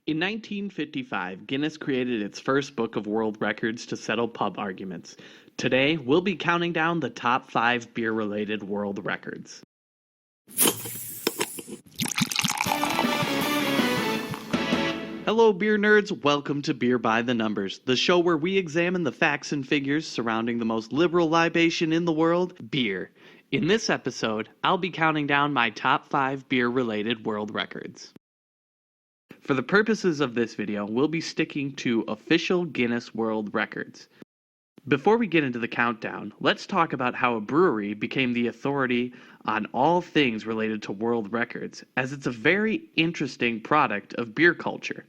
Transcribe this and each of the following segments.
In 1955, Guinness created its first book of world records to settle pub arguments. Today, we'll be counting down the top 5 beer-related world records. Hello, beer nerds. Welcome to Beer by the Numbers, the show where we examine the facts and figures surrounding the most liberal libation in the world, beer. In this episode, I'll be counting down my top 5 beer-related world records. For the purposes of this video, we'll be sticking to official Guinness World Records. Before we get into the countdown, let's talk about how a brewery became the authority on all things related to world records, as it's a very interesting product of beer culture.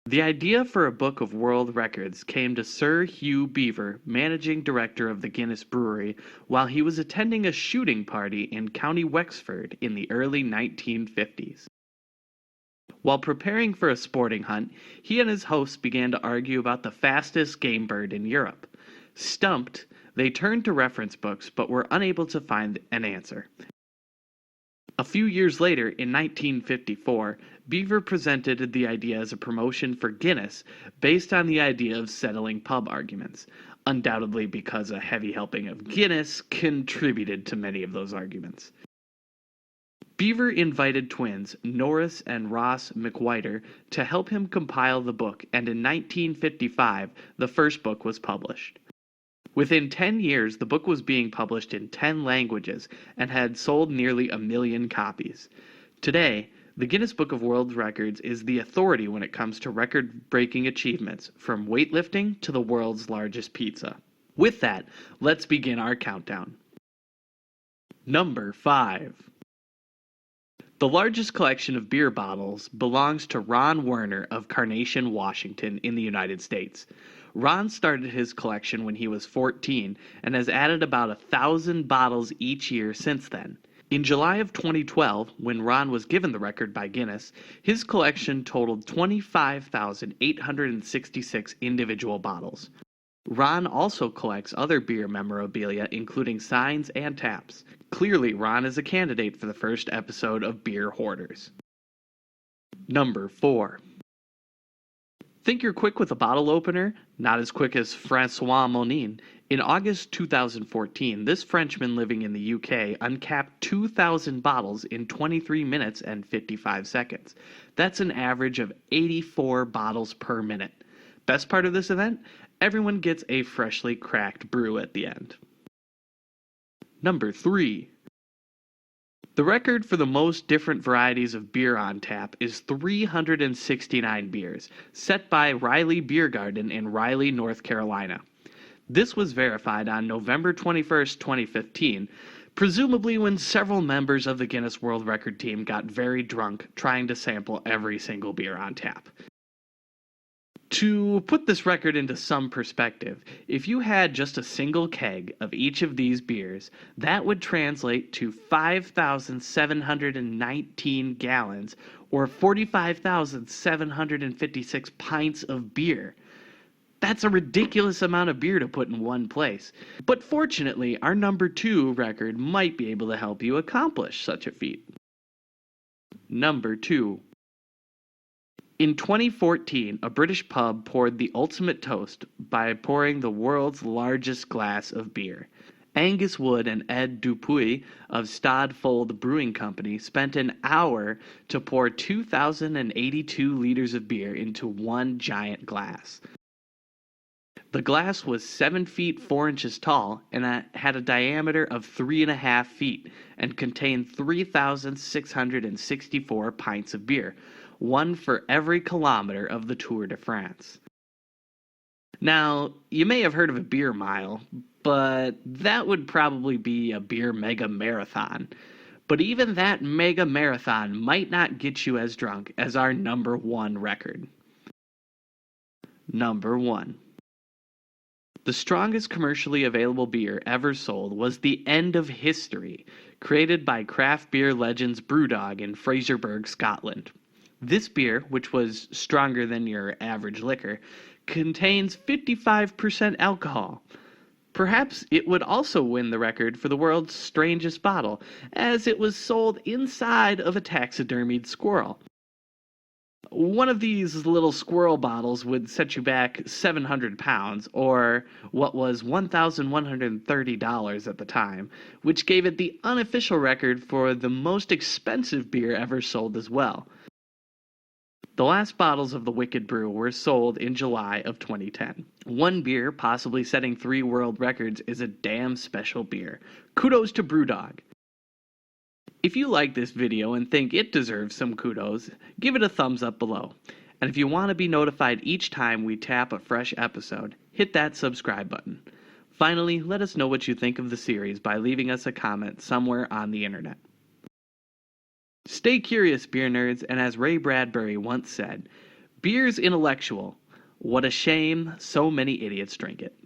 The idea for a book of world records came to Sir Hugh Beaver, managing director of the Guinness Brewery, while he was attending a shooting party in County Wexford in the early 1950s. While preparing for a sporting hunt, he and his hosts began to argue about the fastest game bird in Europe. Stumped, they turned to reference books but were unable to find an answer. A few years later, in 1954, Beaver presented the idea as a promotion for Guinness based on the idea of settling pub arguments, undoubtedly because a heavy helping of Guinness contributed to many of those arguments. Beaver invited twins Norris and Ross McWhiter to help him compile the book, and in 1955, the first book was published. Within 10 years, the book was being published in 10 languages and had sold nearly 1 million copies. Today, the Guinness Book of World Records is the authority when it comes to record-breaking achievements, from weightlifting to the world's largest pizza. With that, let's begin our countdown. Number 5. The largest collection of beer bottles belongs to Ron Werner of Carnation, Washington, in the United States. Ron started his collection when he was 14 and has added about 1,000 bottles each year since then. In July of 2012, when Ron was given the record by Guinness, his collection totaled 25,866 individual bottles. Ron also collects other beer memorabilia, including signs and taps. Clearly, Ron is a candidate for the first episode of Beer Hoarders. Number 4. Think you're quick with a bottle opener? Not as quick as Francois Moin. In August 2014, this Frenchman living in the UK uncapped 2,000 bottles in 23 minutes and 55 seconds. That's an average of 84 bottles per minute. Best part of this event? Everyone gets a freshly cracked brew at the end. Number 3. The record for the most different varieties of beer on tap is 369 beers, set by Riley Beer Garden in Raleigh, North Carolina. This was verified on November 21, 2015, presumably when several members of the Guinness World Record team got very drunk trying to sample every single beer on tap. To put this record into some perspective, if you had just a single keg of each of these beers, that would translate to 5,719 gallons, or 45,756 pints of beer. That's a ridiculous amount of beer to put in one place. But fortunately, our number 2 record might be able to help you accomplish such a feat. Number 2. In 2014, a British pub poured the ultimate toast by pouring the world's largest glass of beer. Angus Wood and Ed Dupuy of Stadfold Brewing Company spent an hour to pour 2,082 liters of beer into one giant glass. The glass was 7 feet 4 inches tall and had a diameter of 3.5 feet and contained 3,664 pints of beer, one for every kilometer of the Tour de France. Now, you may have heard of a beer mile, but that would probably be a beer mega marathon. But even that mega marathon might not get you as drunk as our number 1 record. Number 1. The strongest commercially available beer ever sold was the End of History, created by craft beer legends Brewdog in Fraserburgh, Scotland. This beer, which was stronger than your average liquor, contains 55% alcohol. Perhaps it would also win the record for the world's strangest bottle, as it was sold inside of a taxidermied squirrel. One of these little squirrel bottles would set you back 700 pounds, or what was $1,130 at the time, which gave it the unofficial record for the most expensive beer ever sold as well. The last bottles of the Wicked Brew were sold in July of 2010. One beer possibly setting 3 world records is a damn special beer. Kudos to Brewdog. If you like this video and think it deserves some kudos, give it a thumbs up below. And if you want to be notified each time we tap a fresh episode, hit that subscribe button. Finally, let us know what you think of the series by leaving us a comment somewhere on the internet. Stay curious, beer nerds, and as Ray Bradbury once said, beer's intellectual. What a shame so many idiots drink it.